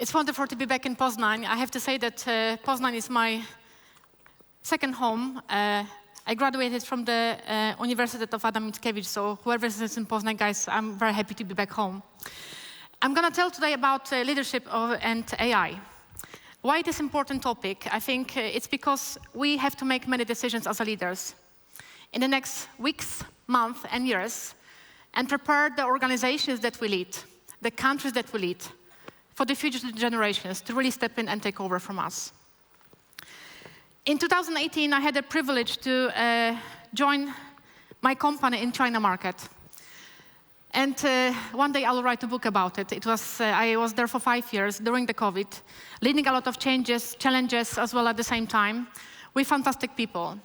It's wonderful to be back in Poznań. I have to say that Poznań is my second home. I graduated from the University of Adam Mickiewicz, so whoever is in Poznań, guys, I'm very happy to be back home. I'm going to tell today about leadership and AI. Why it is an important topic? I think it's because we have to make many decisions as leaders in the next weeks, months, and years, and prepare the organizations that we lead, the countries that we lead, for the future generations to really step in and take over from us. In 2018, I had the privilege to join my company in China market. And one day I'll write a book about it. I was there for 5 years during the COVID, leading a lot of changes, challenges as well at the same time, with fantastic people.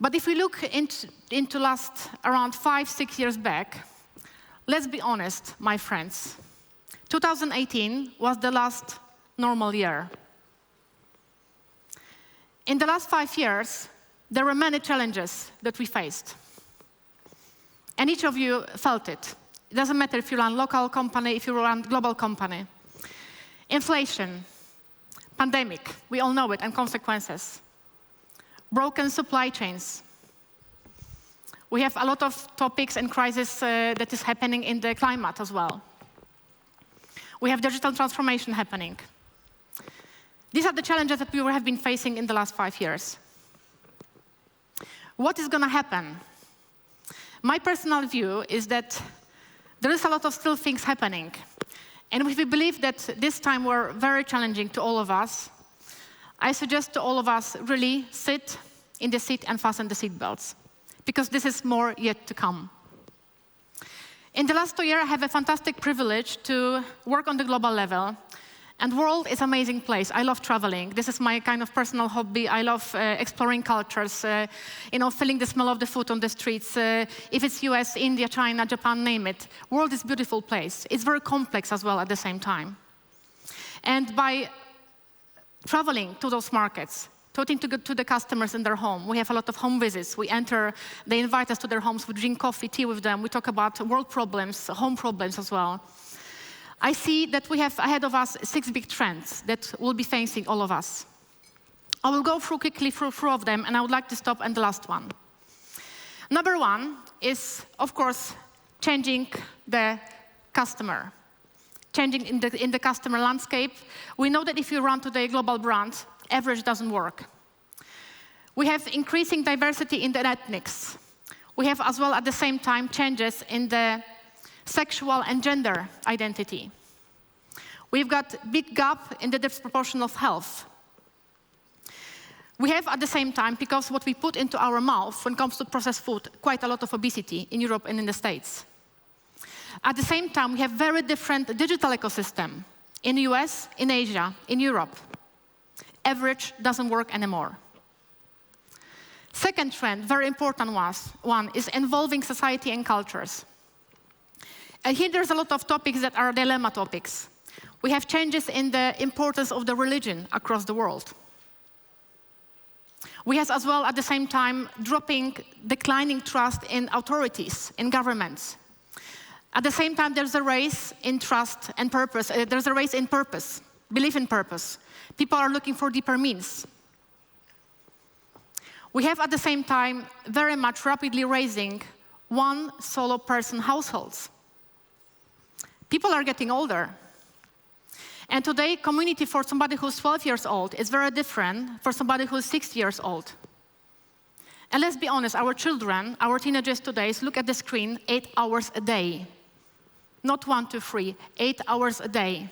But if we look into last around 5-6 years back, let's be honest, my friends. 2018 was the last normal year. In the last 5 years, there were many challenges that we faced. And each of you felt it. It doesn't matter if you run local company, if you run global company. Inflation, pandemic, we all know it, and consequences. Broken supply chains. We have a lot of topics and crises that is happening in the climate as well. We have digital transformation happening. These are the challenges that we have been facing in the last 5 years. What is going to happen? My personal view is that there is a lot of still things happening. And if we believe that this time were very challenging to all of us, I suggest to all of us really sit in the seat and fasten the seatbelts, because this is more yet to come. In the last 2 years, I have a fantastic privilege to work on the global level. And the world is an amazing place. I love traveling. This is my kind of personal hobby. I love exploring cultures, feeling the smell of the food on the streets. If it's US, India, China, Japan, name it. World is a beautiful place. It's very complex as well at the same time. And by traveling to those markets, talking to the customers in their home, we have a lot of home visits. They invite us to their homes, we drink coffee, tea with them. We talk about world problems, home problems as well. I see that we have ahead of us 6 big trends that will be facing all of us. I will go quickly through 4 of them, and I would like to stop at the last one. Number 1 is, of course, changing the customer. Changing in the customer landscape. We know that if you run today a global brand, average doesn't work. We have increasing diversity in the ethnics. We have as well at the same time changes in the sexual and gender identity. We've got a big gap in the disproportion of health. We have at the same time, because what we put into our mouth when it comes to processed food, quite a lot of obesity in Europe and in the States. At the same time, we have very different digital ecosystem in the US, in Asia, in Europe. Average doesn't work anymore. Second trend, very important one, is involving society and cultures. And here there's a lot of topics that are dilemma topics. We have changes in the importance of the religion across the world. We have as well at the same time declining trust in authorities, in governments. At the same time there's a race in trust and purpose. There's a race in purpose, belief in purpose. People are looking for deeper means. We have at the same time very much rapidly raising one solo person households. People are getting older. And today, community for somebody who's 12 years old is very different for somebody who's 60 years old. And let's be honest, our children, our teenagers today look at the screen 8 hours a day. Not 1, 2, 3, 8 hours a day.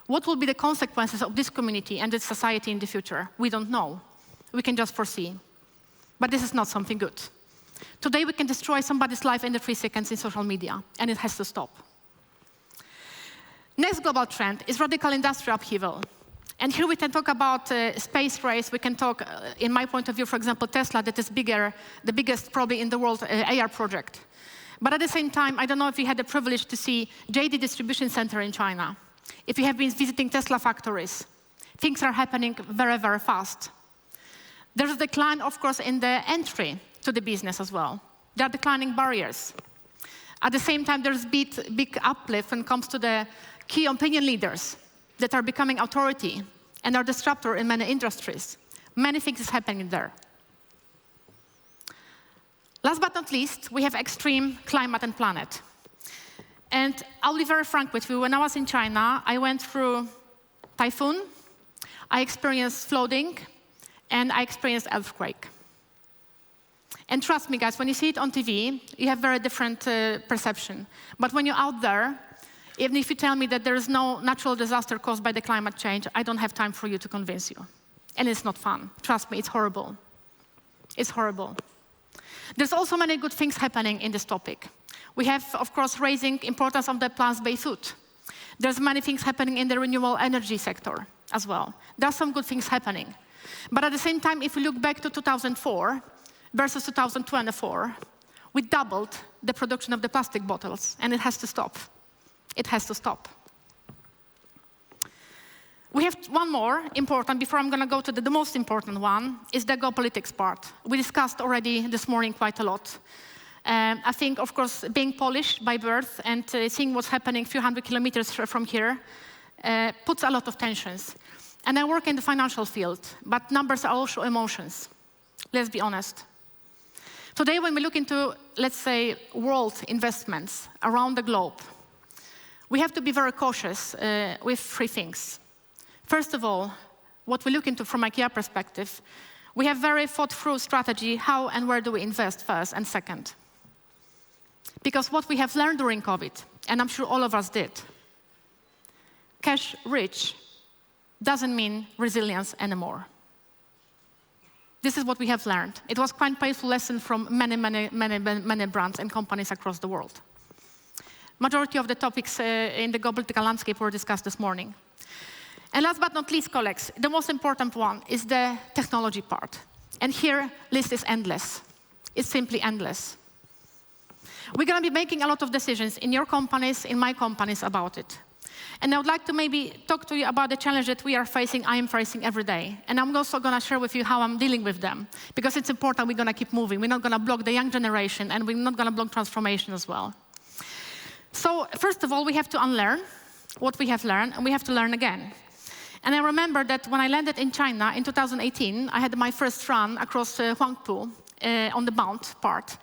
What will be the consequences of this community and this society in the future? We don't know. We can just foresee. But this is not something good. Today, we can destroy somebody's life in 3 seconds in social media, and it has to stop. Next global trend is radical industrial upheaval. And here we can talk about space race. We can talk, in my point of view, for example, Tesla, that is the biggest probably in the world AR project. But at the same time, I don't know if you had the privilege to see JD Distribution Center in China. If you have been visiting Tesla factories, things are happening very, very fast. There's a decline, of course, in the entry to the business as well. There are declining barriers. At the same time, there's big uplift when it comes to the key opinion leaders. that are becoming authority and are disruptor in many industries. Many things is happening there. Last but not least, we have extreme climate and planet. And I'll be very frank with you. When I was in China, I went through typhoon, I experienced flooding, and I experienced earthquake. And trust me, guys, when you see it on TV, you have very different perception. But when you're out there, even if you tell me that there is no natural disaster caused by the climate change, I don't have time for you to convince you. And it's not fun. Trust me, it's horrible. It's horrible. There's also many good things happening in this topic. We have, of course, raising importance of the plant-based food. There's many things happening in the renewable energy sector as well. There's some good things happening. But at the same time, if we look back to 2004 versus 2024, we doubled the production of the plastic bottles, and it has to stop. It has to stop. We have one more important, before I'm going to go to the most important one, is the geopolitics part. We discussed already this morning quite a lot. I think, of course, being Polish by birth and seeing what's happening a few hundred kilometers from here puts a lot of tensions. And I work in the financial field, but numbers are also emotions. Let's be honest. Today, when we look into, let's say, world investments around the globe, we have to be very cautious with three things. First of all, what we look into from IKEA perspective, we have very thought-through strategy, how and where do we invest first and second. Because what we have learned during COVID, and I'm sure all of us did, cash rich doesn't mean resilience anymore. This is what we have learned. It was quite a painful lesson from many brands and companies across the world. Majority of the topics in the geopolitical landscape were discussed this morning. And last but not least, colleagues, the most important one is the technology part. And here, list is endless. It's simply endless. We're going to be making a lot of decisions in your companies, in my companies about it. And I would like to maybe talk to you about the challenge that we are facing, I am facing every day. And I'm also going to share with you how I'm dealing with them. Because it's important we're going to keep moving. We're not going to block the young generation, and we're not going to block transformation as well. So first of all, we have to unlearn what we have learned, and we have to learn again. And I remember that when I landed in China in 2018, I had my first run across Huangpu on the bound part.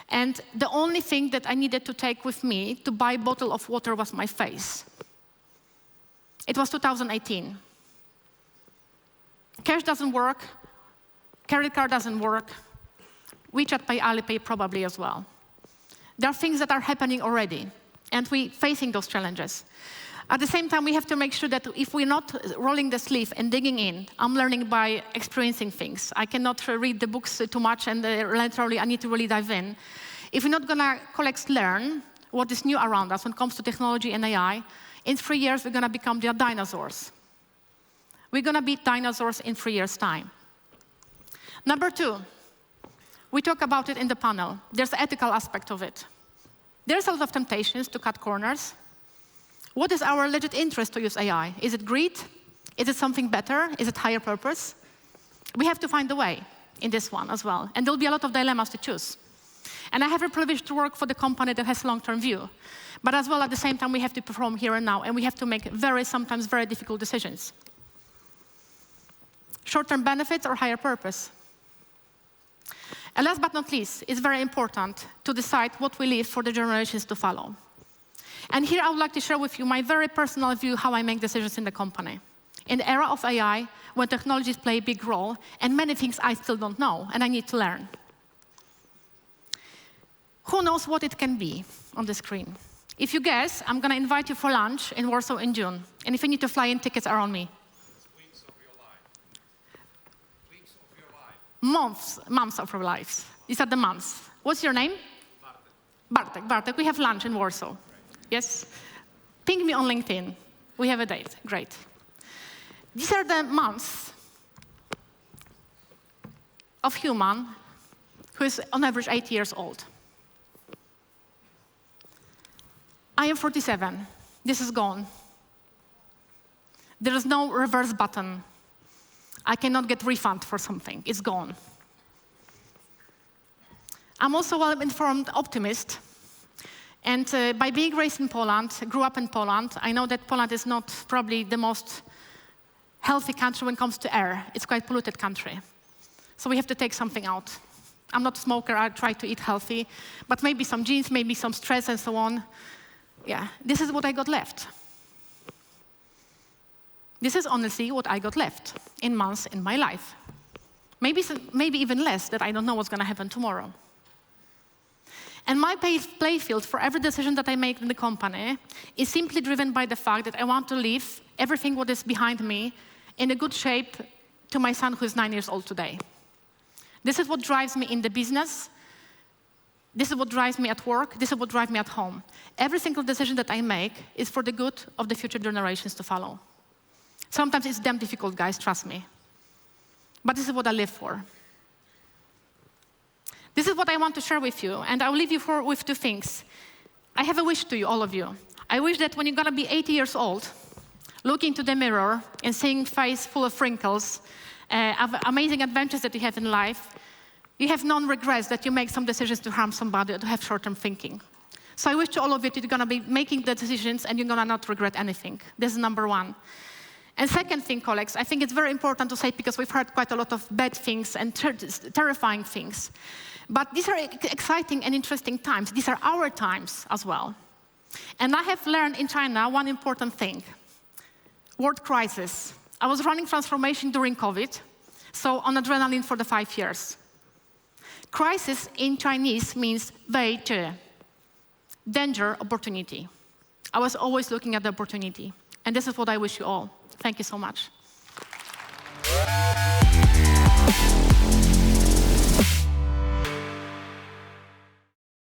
And the only thing that I needed to take with me to buy a bottle of water was my face. It was 2018. Cash doesn't work. Credit card doesn't work. WeChat Pay, Alipay probably as well. There are things that are happening already, and we're facing those challenges. At the same time, we have to make sure that if we're not rolling the sleeve and digging in, I'm learning by experiencing things. I cannot read the books too much, and literally I need to really dive in. If we're not going to learn what is new around us when it comes to technology and AI, in 3 years, we're going to become the dinosaurs. We're going to be dinosaurs in 3 years' time. Number two, we talk about it in the panel. There's the ethical aspect of it. There's a lot of temptations to cut corners. What is our legit interest to use AI? Is it greed? Is it something better? Is it higher purpose? We have to find a way in this one as well. And there'll be a lot of dilemmas to choose. And I have a privilege to work for the company that has long-term view. But as well, at the same time, we have to perform here and now, and we have to make sometimes very difficult decisions. Short-term benefits or higher purpose? And last but not least, it's very important to decide what we leave for the generations to follow. And here I would like to share with you my very personal view how I make decisions in the company. In the era of AI, when technologies play a big role, and many things I still don't know, and I need to learn. Who knows what it can be on the screen? If you guess, I'm going to invite you for lunch in Warsaw in June. And if you need to fly in, tickets are on me. Weeks of your life. Weeks of your life. Months of our lives. These are the months. What's your name? Bartek. We have lunch in Warsaw. Yes? Ping me on LinkedIn. We have a date. Great. These are the months of human who is on average 8 years old. I am 47. This is gone. There is no reverse button. I cannot get refund for something. It's gone. I'm also a well-informed optimist. And by being raised in Poland, grew up in Poland, I know that Poland is not probably the most healthy country when it comes to air. It's quite a polluted country. So we have to take something out. I'm not a smoker, I try to eat healthy, but maybe some genes, maybe some stress and so on. Yeah, this is what I got left. This is honestly what I got left in months in my life. Maybe even less, that I don't know what's going to happen tomorrow. And my play field for every decision that I make in the company is simply driven by the fact that I want to leave everything what is behind me in a good shape to my son who is 9 years old today. This is what drives me in the business. This is what drives me at work. This is what drives me at home. Every single decision that I make is for the good of the future generations to follow. Sometimes it's damn difficult, guys, trust me. But this is what I live for. This is what I want to share with you, and I'll leave you with two things. I have a wish to you, all of you. I wish that when you're going to be 80 years old, looking into the mirror and seeing face full of wrinkles, amazing adventures that you have in life, you have no regrets that you make some decisions to harm somebody or to have short-term thinking. So I wish to all of you that you're going to be making the decisions and you're going to not regret anything. This is number one. And second thing, colleagues, I think it's very important to say, because we've heard quite a lot of bad things and terrifying things. But these are exciting and interesting times. These are our times as well. And I have learned in China one important thing. World crisis. I was running transformation during COVID, so on adrenaline for the 5 years. Crisis in Chinese means 危机, danger, opportunity. I was always looking at the opportunity. And this is what I wish you all. Thank you so much.